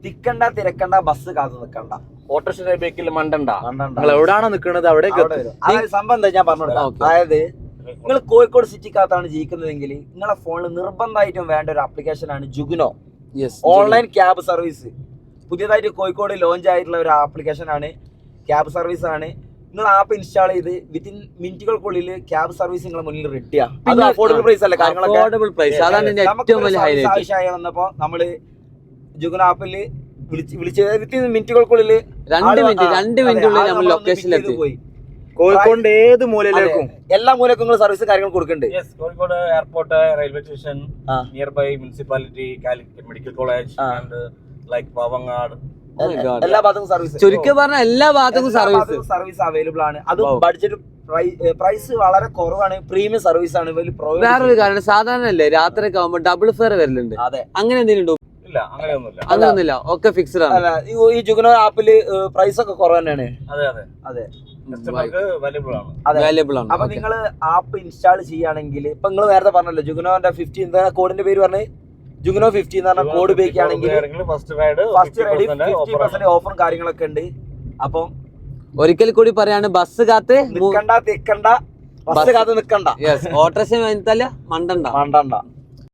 തിക്കണ്ട തിരക്കണ്ട bus കാത്തു നിക്കണ്ട autorickshaw ബേക്കിൽ മണ്ടണ്ട. നിങ്ങൾ എവിടെയാണോ നിൽക്കുന്നത് അവിടെ സംഭവം എന്താ ഞാൻ പറഞ്ഞു. അതായത് നിങ്ങൾ കോഴിക്കോട് സിറ്റിക്കകത്താണ് ജീവിക്കുന്നതെങ്കിൽ നിങ്ങളെ ഫോണിൽ നിർബന്ധമായിട്ടും വേണ്ട ഒരു ആപ്ലിക്കേഷൻ ആണ് ജുഗ്നോ. ഓൺലൈൻ ക്യാബ് സർവീസ് പുതിയതായിട്ട് കോഴിക്കോട് ലോഞ്ച് ആയിട്ടുള്ള ഒരു ആപ്ലിക്കേഷൻ ആണ്. ക്യാബ് സർവീസ് ആണ്. നിങ്ങൾ ആപ്പ് ഇൻസ്റ്റാൾ ചെയ്ത് വിത്തിൻ മിനിറ്റുകൾക്കുള്ളിൽ ക്യാബ് സർവീസ് നിങ്ങളെ മുന്നിൽ റെഡിയാണ്. അഫോർഡബിൾ പ്രൈസ് അല്ലേ കാര്യങ്ങളൊക്കെ. ആവശ്യമായി വന്നപ്പോ നമ്മള് ജുഗ്നോ ആപ്പിൽ വിളിച്ച് വിത്തിൻ മിനിറ്റുകൾക്കുള്ളിൽ 2 മിനിറ്റുള്ളിൽ നമ്മൾ ലൊക്കേഷനിലെത്തി പോയി. കോഴിക്കോട് ഏത് മൂലയിലേക്കും എല്ലാ മൂലക്കും നിങ്ങൾ സർവീസ് കാര്യങ്ങൾ കൊടുക്കുന്നുണ്ട്. Kozhikode airport, railway station, nearby municipality, medical college, like Pavangad, എല്ലാ ഭാഗത്തും സർവീസ്. ചുരുക്കി പറഞ്ഞ എല്ലാ ഭാഗത്തും സർവീസ് അവൈലബിൾ ആണ്. അതും ബഡ്ജറ്റ് പ്രൈസ് വളരെ കുറവാണ്. പ്രീമിയം സർവീസ് ആണ്. വേറൊരു കാരണം സാധാരണ അല്ലേ രാത്രി ഒക്കെ ആവുമ്പോ ഡബിൾ ഫെയർ വരലുണ്ട്. അതെ, അങ്ങനെ എന്തെങ്കിലും അങ്ങനെയൊന്നുമില്ല, ഒക്കെ ഫിക്സ്ഡ് ആണ്. ഈ ജുഗ്നോ ആപ്പില് പ്രൈസ് ഒക്കെ കുറവ് തന്നെയാണ്. അതെ, അപ്പൊ നിങ്ങൾ ആപ്പ് ഇൻസ്റ്റാൾ ചെയ്യുകയാണെങ്കിൽ ഇപ്പൊ നിങ്ങൾ നേരത്തെ പറഞ്ഞല്ലോ ജുഗ്നോന്റെ 50 കോഡിന്റെ പേര് പറഞ്ഞ് ജുഗ്നോ 50 എന്ന് പറഞ്ഞ കോഡ് ഉപയോഗിക്കുകയാണെങ്കിൽ ഫസ്റ്റ് റൈഡ് 50% ഓഫറും കാര്യങ്ങളൊക്കെ ഉണ്ട്. അപ്പം ഒരിക്കൽ കൂടി പറയാണ്, ബസ് കാത്ത് നിക്കണ്ട തിക്കണ്ട ബസ് കാത്ത് നിക്കണ്ട, ഓട്ടോറിക്ഷ മണ്ടണ്ട.